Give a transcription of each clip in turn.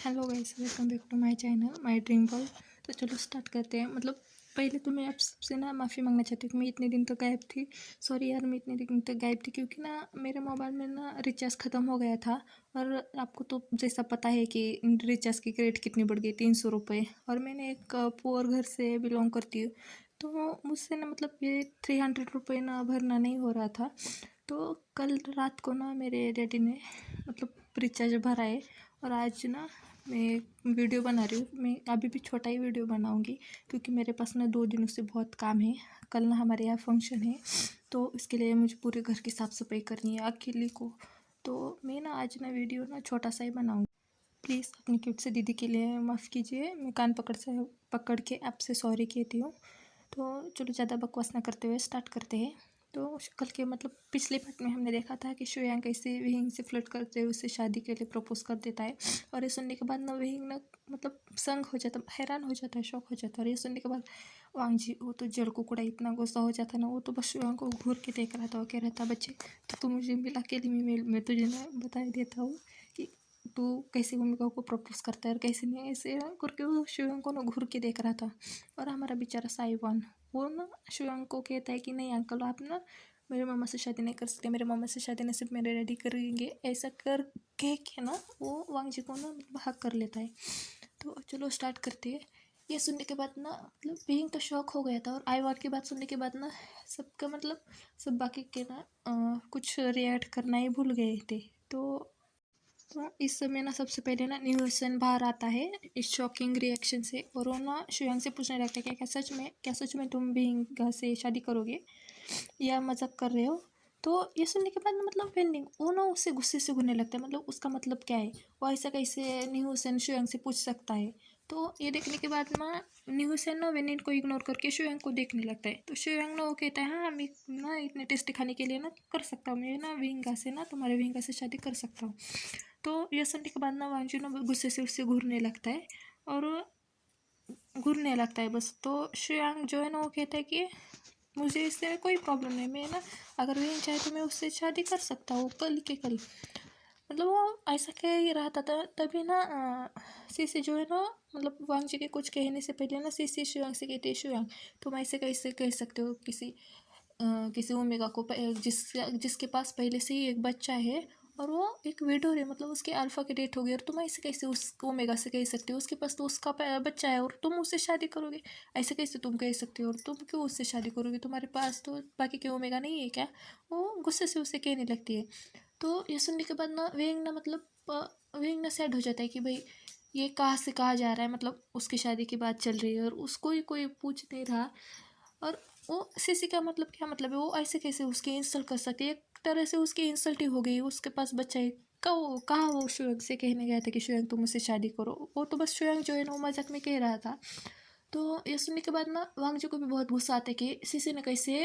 Hello guys, welcome back to my channel my dream world. तो चलो start करते हैं। पहले तो मैं आप सबसे ना माफ़ी मांगना चाहती हूँ कि मैं इतने दिन तक गायब थी। सॉरी यार, मैं इतने दिन तक गायब थी क्योंकि ना मेरे मोबाइल में ना रिचार्ज ख़त्म हो गया था। और आपको तो जैसा पता है कि रिचार्ज की रेट कितनी बढ़ गई, 300 रुपये। और मैंने एक पुअर घर से बिलोंग करती हूँ, तो मुझसे ना ये 300 रुपये ना भरना नहीं हो रहा था। तो कल रात को ना मेरे डैडी ने रिचार्ज भरा है। और आज ना मैं वीडियो बना रही हूँ। मैं अभी भी छोटा ही वीडियो बनाऊँगी क्योंकि मेरे पास ना 2 दिनों से बहुत काम है। कल ना हमारे यहाँ फंक्शन है, तो इसके लिए मुझे पूरे घर की साफ़ सफाई करनी है अकेले को। तो मैं ना आज ना वीडियो ना छोटा सा ही बनाऊँगी। प्लीज़ अपनी क्यूट से दीदी के लिए माफ़ कीजिए। मैं कान पकड़ के आपसे सॉरी कहती हूँ। तो चलो ज़्यादा बकवास ना करते हुए स्टार्ट करते हैं। तो कल के पिछले पार्ट में हमने देखा था कि श्रेयांक कैसे विहिंग से फ्लर्ट करते हुए उससे शादी के लिए प्रपोज कर देता है। और ये सुनने के बाद ना विहिंग ना संग हो जाता, हैरान हो जाता है, शौक हो जाता है। और ये सुनने के बाद वांग जी वो तो जड़ कुकड़ा इतना गुस्सा हो जाता ना, वो तो बस श्रेयांक को घूर के देख रहा था। वो कह रहा था, बच्चे तो तू मुझे मिला के लिए मैं तुझे ना बता देता हूँ कि तू कैसे भूमिका को प्रपोज करता है और कैसे नहीं, ऐसे करके वो शिवंग को ना घूर के देख रहा था। और हमारा बेचारा साइवान वो ना शिवंग को कहता है कि नहीं अंकल, आप ना मेरे मामा से शादी नहीं कर सकते, मेरे मामा से शादी ना सिर्फ मेरे डैडी करेंगे। ऐसा कर कह के ना वो वांग जी को ना हक कर लेता है। तो चलो स्टार्ट करते हैं। ये सुनने के बाद ना बीइंग तो शॉक हो गया था। और आई वाट की बात सुनने के बाद ना सबका सब बाकी के ना कुछ रिएक्ट करना ही भूल गए थे। तो इस समय ना सबसे पहले ना न्यूसन बाहर आता है इस शॉकिंग रिएक्शन से। और वो ना शियांग से पूछने लगता है कि क्या सच में तुम भी से शादी करोगे या मजाक कर रहे हो। तो ये सुनने के बाद ना वेंडिंग वो ना उससे गुस्से से घूरने लगता है। उसका मतलब क्या है, वो ऐसा कैसे न्यूसन शियांग से पूछ सकता है। तो ये देखने के बाद ना न्यूसन ना वेनिन को इग्नोर करके शियांग को देखने लगता है। तो शियांग ना वो कहता है, हाँ मैं ना इतने टेस्ट खाने के लिए ना कर सकता हूँ, मैं ना विंगा से ना तुम्हारे विंगा से शादी कर सकता हूँ। तो ये सुनने के बाद ना वांगजी ना गुस्से से उससे घूरने लगता है और घूरने लगता है बस। तो शियांग जो है ना वो कहता है कि मुझे इससे कोई प्रॉब्लम नहीं, मैं ना अगर विंग चाहे तो मैं उससे शादी कर सकता हूँ कल के कल। वो ऐसा कह ही रहा था तभी ना सीसी जो है ना वांग जी के कुछ कहने से पहले ना सीसी शियांग से कहती है, शियांग तुम ऐसे कैसे कह सकते हो किसी ओमेगा को जिसके पास पहले से ही एक बच्चा है और वो एक विडोर है, उसके अल्फा की डेट हो गई। और तुम ऐसे कैसे उस ओमेगा से कह सकते हो, उसके पास तो उसका बच्चा है और तुम उससे शादी करोगे। ऐसे कैसे तुम कह सकते हो और तुम क्यों उससे शादी करोगे, तुम्हारे पास तो बाकी के ओमेगा नहीं है क्या। वो गुस्से से उसे कहने लगती है। तो ये सुनने के बाद ना वेंग ना सैड हो जाता है कि भाई ये कहाँ से कहाँ जा रहा है, उसकी शादी की बात चल रही है और उसको ही कोई पूछ नहीं रहा। और वो सीसी का क्या मतलब है, वो ऐसे कैसे उसकी इंसल्ट कर सकती है, एक तरह से उसकी इंसल्ट ही हो गई। उसके पास बच्चा है, कहाँ वो शुयांग से कहने गया था कि शुयांग तुम मुझसे शादी करो, वो तो बस शुयांग जो है ना वो मजाक में कह रहा था। तो ये सुनने के बाद ना वांग जी को भी बहुत गुस्सा आता है कि सीसी ने कैसे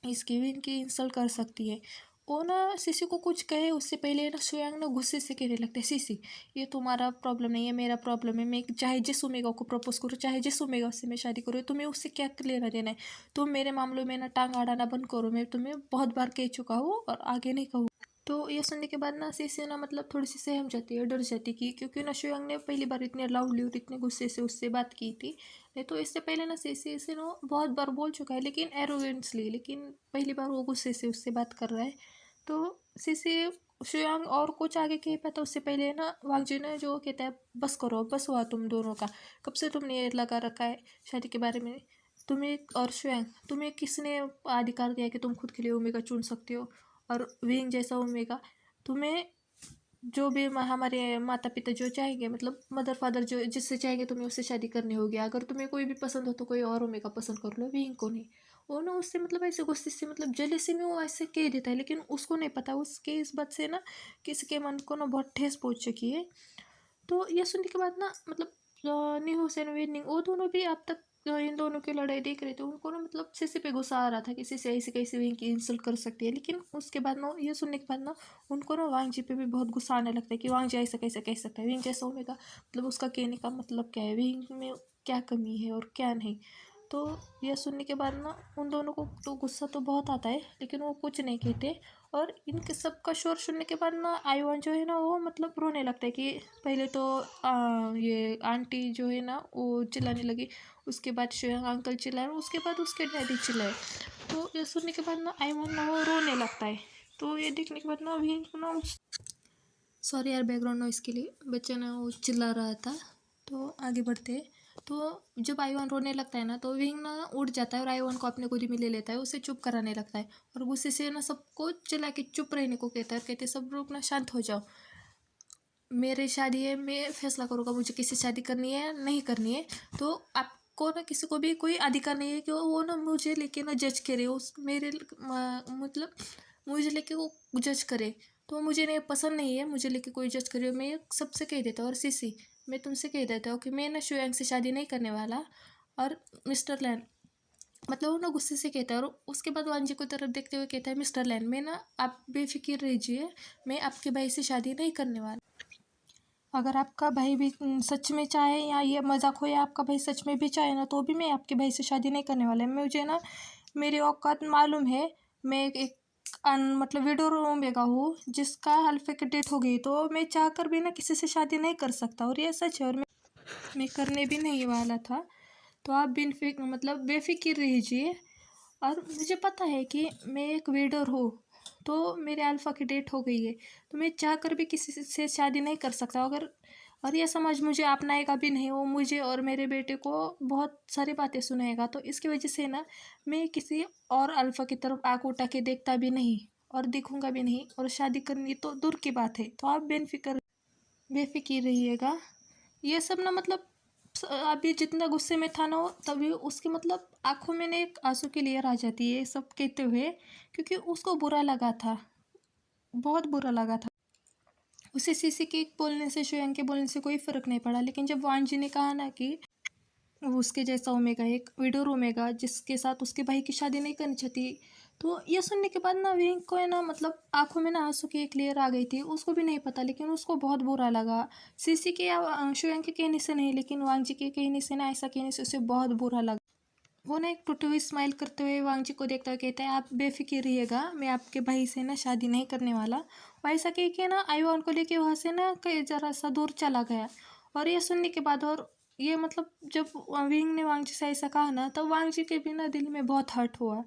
इसकी भी इनकी इंसल्ट कर सकती है। वो ना सीसी को कुछ कहे उससे पहले ना शुयांग ना गुस्से से कहने लगता है, सीसी ये तुम्हारा प्रॉब्लम नहीं है, मेरा प्रॉब्लम है। मैं चाहे जिस ओमेगा को प्रपोज करूँ, चाहे जिस ओमेगा से मैं शादी करूँ, तुम्हें उससे क्या लेना देना है। तुम मेरे मामलों में ना टांग अड़ाना बंद करो, मैं तुम्हें बहुत बार कह चुका हूँ और आगे नहीं कहूँ। तो ये सुनने के बाद ना सीसी ना थोड़ी सी सहम जाती है, डर जाती कि क्योंकि ना शुयांग ने पहली बार इतने लाउडली और इतने गुस्से से उससे बात की थी। नहीं तो इससे पहले ना सीसी से ना बहुत बार बोल चुका है, लेकिन एरोगेंसली, लेकिन पहली बार वो गुस्से से उससे बात कर रहा है। तो सीसी शुयांग और कुछ आगे कह पाता उससे पहले ना वांगजी ने जो कहता है, बस करो, बस हुआ तुम दोनों का, कब से तुमने ये लगा रखा है शादी के बारे में। तुम्हें और शुयांग तुम्हें किसने अधिकार दिया कि तुम खुद के लिए ओमेगा चुन सकते हो और विंग जैसा ओमेगा। तुम्हें जो भी हमारे माता पिता जो चाहेंगे, मदर फादर जो जिससे चाहेंगे तुम्हें उससे शादी करनी होगी। अगर तुम्हें कोई भी पसंद हो तो कोई और ओमेगा पसंद कर लो, विंग को नहीं। वो ना उससे ऐसे गुस्से से जेलेसी में वो ऐसे कह देता है, लेकिन उसको नहीं पता उसके इस बात से ना किसी के मन को ना बहुत ठेस पहुंच चुकी है। तो ये सुनने के बाद ना न्यू हुसैन विनिंग वो दोनों भी अब तक इन दोनों की लड़ाई देख रहे थे। उनको ना सीसी पे गुस्सा आ रहा था कि सीसी ऐसे कैसे विंग की इंसल्ट कर सकती है। लेकिन उसके बाद ना ये सुनने के बाद ना उनको ना वांग जी पे भी बहुत गुस्सा आने लगता है कि वांग जी ऐसा कैसे कह सकता है, विंग जैसा होने का उसका कहने का मतलब क्या है, विंग में क्या कमी है और क्या नहीं। तो यह सुनने के बाद ना उन दोनों को तो गुस्सा तो बहुत आता है, लेकिन वो कुछ नहीं कहते। और इनके सबका शोर सुनने के बाद ना आईवान जो है ना वो मतलब रोने लगता है कि पहले तो ये आंटी जो है ना वो चिल्लाने लगी, उसके बाद श्रेयांक अंकल चिल्लाए, उसके बाद उसके डैडी चिल्लाए। तो ये सुनने के बाद ना आईवान ना वो रोने लगता है। तो ये देखने के बाद ना अभी ना सॉरी यार बैकग्राउंड नॉइस के लिए, बच्चा ना वो चिल्ला रहा था। तो आगे बढ़ते हैं। तो जब आईवान रोने लगता है ना तो विंग ना उठ जाता है और आईवान को अपने गोदी में ले लेता है, उसे चुप कराने लगता है और गुस्से से ना सबको चिल्ला के चुप रहने को कहता है और कहते सब लोग ना शांत हो जाओ, मेरी शादी है, मैं फैसला करूँगा मुझे किसी शादी करनी है नहीं करनी है। तो आपको ना किसी को भी कोई अधिकार नहीं है कि वो ना मुझे लेके ना जज करे, उस मेरे मतलब मुझे लेके वो जज करे। तो मुझे नहीं पसंद नहीं है मुझे लेके कोई जज करे। मैं सबसे कह देता हूँ और सीसी मैं तुमसे कह देता हूँ कि मैं ना शुयांग से शादी नहीं करने वाला। और मिस्टर लैन मतलब वो ना गुस्से से कहता है और उसके बाद वांजी को तरफ देखते हुए कहता है मिस्टर लैन मैं ना आप बेफिक्र रहिए, मैं आपके भाई से शादी नहीं करने वाला। अगर आपका भाई भी सच में चाहे या ये मजाक हो या आपका भाई सच में भी चाहे ना तो भी मैं आपके भाई से शादी नहीं करने वाला है। मुझे ना मेरी औकात मालूम है, मैं एक मतलब विडो ओमेगा हूँ जिसका अल्फा की डेट हो गई, तो मैं चाहकर भी ना किसी से शादी नहीं कर सकता और ये सच है और मैं करने भी नहीं वाला था। तो आप मतलब बेफिक्र रहिए और मुझे पता है कि मैं एक वीडर हूँ, तो मेरे अल्फ़ा की डेट हो गई है, तो मैं चाहकर भी किसी से शादी नहीं कर सकता। अगर और यह समाज मुझे अपनाएगा भी नहीं, वो मुझे और मेरे बेटे को बहुत सारी बातें सुनाएगा। तो इसकी वजह से ना मैं किसी और अल्फ़ा की तरफ आँख उठा के देखता भी नहीं और देखूंगा भी नहीं, और शादी करनी तो दूर की बात है। तो आप बेफिक्र रहिएगा। ये सब ना मतलब अभी जितना गुस्से में था ना तभी उसके मतलब आंखों में ना एक आंसू की लेयर आ जाती है सब कहते हुए, क्योंकि उसको बुरा लगा था, बहुत बुरा लगा था। उसे सीसी के बोलने से शुयांग के बोलने से कोई फ़र्क नहीं पड़ा, लेकिन जब वान जी ने कहा ना कि वो उसके जैसा ओमेगा एक विडोर ओमेगा जिसके साथ उसके भाई की शादी नहीं करनी चाहती, तो ये सुनने के बाद ना विंग को है ना मतलब आंखों में ना आंसू की एक लेयर आ गई थी। उसको भी नहीं पता लेकिन उसको बहुत बुरा लगा। सीसी के या शुयांग के कहने से नहीं, लेकिन वांग जी के कहने से ना, ऐसा कहने से उसे बहुत बुरा लगा। वो ना एक टूटी हुई स्माइल करते हुए वांग जी को देखता हुए कहता है आप बेफिक्र रहिएगा, मैं आपके भाई से ना शादी नहीं करने वाला। वैसा कह के ना आईवान को लेके वहाँ से ना कहीं ज़रा सा दूर चला गया। और ये सुनने के बाद और ये मतलब जब विंग ने वांग जी से ऐसा कहा ना तब वांग जी के भी ना दिल में बहुत हर्ट हुआ।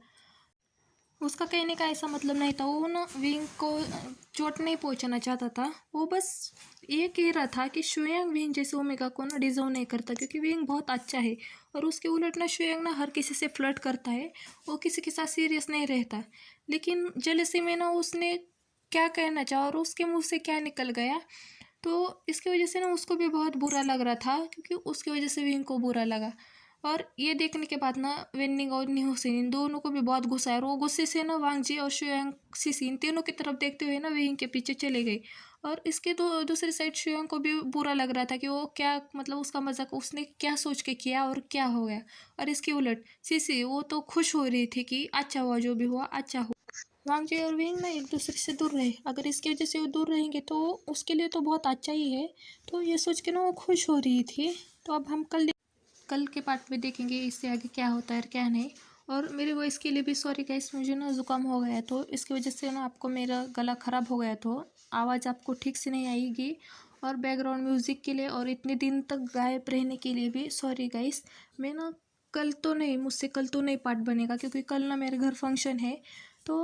उसका कहने का ऐसा मतलब नहीं था, वो ना विंग को चोट नहीं पहुंचाना चाहता था, वो बस ये कह रहा था कि शुयांग विंग जैसे ओमेगा को ना डिजर्व नहीं करता, क्योंकि विंग बहुत अच्छा है। और उसके उलट ना शुयांग ना हर किसी से फ्लर्ट करता है, वो किसी के साथ सीरियस नहीं रहता। लेकिन जेलसी में ना उसने क्या कहना चाहा और उसके मुंह से क्या निकल गया, तो इसकी वजह से ना उसको भी बहुत बुरा लग रहा था, क्योंकि उसकी वजह से विंग को बुरा लगा। और ये देखने के बाद ना वेन्निंग और न्यूसिन इन दोनों को भी बहुत गुस्सा है और वो गुस्से से ना वांग जी और शुयांग सीसी इन तीनों की तरफ देखते हुए ना विंग के पीछे चले गए। और इसके दूसरी साइड शुयांग को भी बुरा लग रहा था कि वो क्या मतलब उसका मजाक उसने क्या सोच के किया और क्या हो गया। और इसके उलट सीसी वो तो खुश हो रही थी कि अच्छा हुआ जो भी हुआ अच्छा हुआ। वांग जी और विंग ना एक दूसरे से दूर रहे, अगर इसकी वजह से वो दूर रहेंगे तो उसके लिए तो बहुत अच्छा ही है। तो ये सोच के ना वो खुश हो रही थी। तो अब हम कल के पार्ट में देखेंगे इससे आगे क्या होता है और क्या नहीं। और मेरी वॉइस के लिए भी सॉरी गाइस, मुझे ना ज़ुकाम हो गया तो इसकी वजह से ना आपको मेरा गला ख़राब हो गया तो आवाज़ आपको ठीक से नहीं आएगी। और बैकग्राउंड म्यूज़िक के लिए और इतने दिन तक गायब रहने के लिए भी सॉरी गाइस। मैं ना मुझसे कल तो नहीं पार्ट बनेगा, क्योंकि कल ना मेरे घर फंक्शन है। तो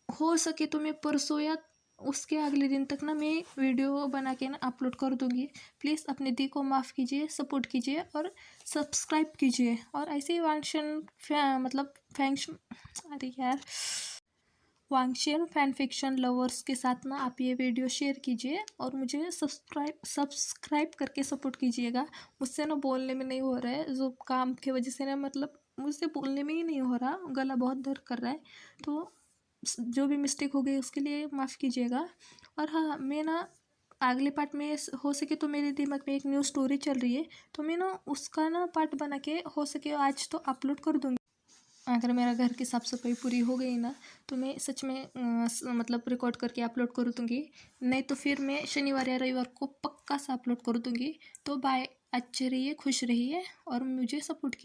हो सके तो मैं परसों या उसके अगले दिन तक ना मैं वीडियो बना के ना अपलोड कर दूँगी। प्लीज़ अपने दी को माफ़ कीजिए, सपोर्ट कीजिए और सब्सक्राइब कीजिए। और ऐसे ही मतलब फैंक्शन अरे यार वांगशियन फैन फिक्शन लवर्स के साथ ना आप ये वीडियो शेयर कीजिए और मुझे सब्सक्राइब करके सपोर्ट कीजिएगा। मुझसे ना बोलने में नहीं हो रहा है, जो काम की वजह से ना मतलब मुझसे बोलने में ही नहीं हो रहा, गला बहुत दर्द कर रहा है। तो जो भी मिस्टेक हो गई उसके लिए माफ़ कीजिएगा। और हाँ, मैं ना अगले पार्ट में हो सके तो मेरे दिमाग में एक न्यू स्टोरी चल रही है, तो मैं ना उसका ना पार्ट बना के हो सके आज तो अपलोड कर दूँगी। अगर मेरा घर की साफ़ सफाई पूरी हो गई ना तो मैं सच में मतलब रिकॉर्ड करके अपलोड कर दूँगी, नहीं तो फिर मैं शनिवार या रविवार को पक्का सा अपलोड कर दूँगी। तो बाय, अच्छे रहिए, खुश रहिए और मुझे सपोर्ट कीजिए।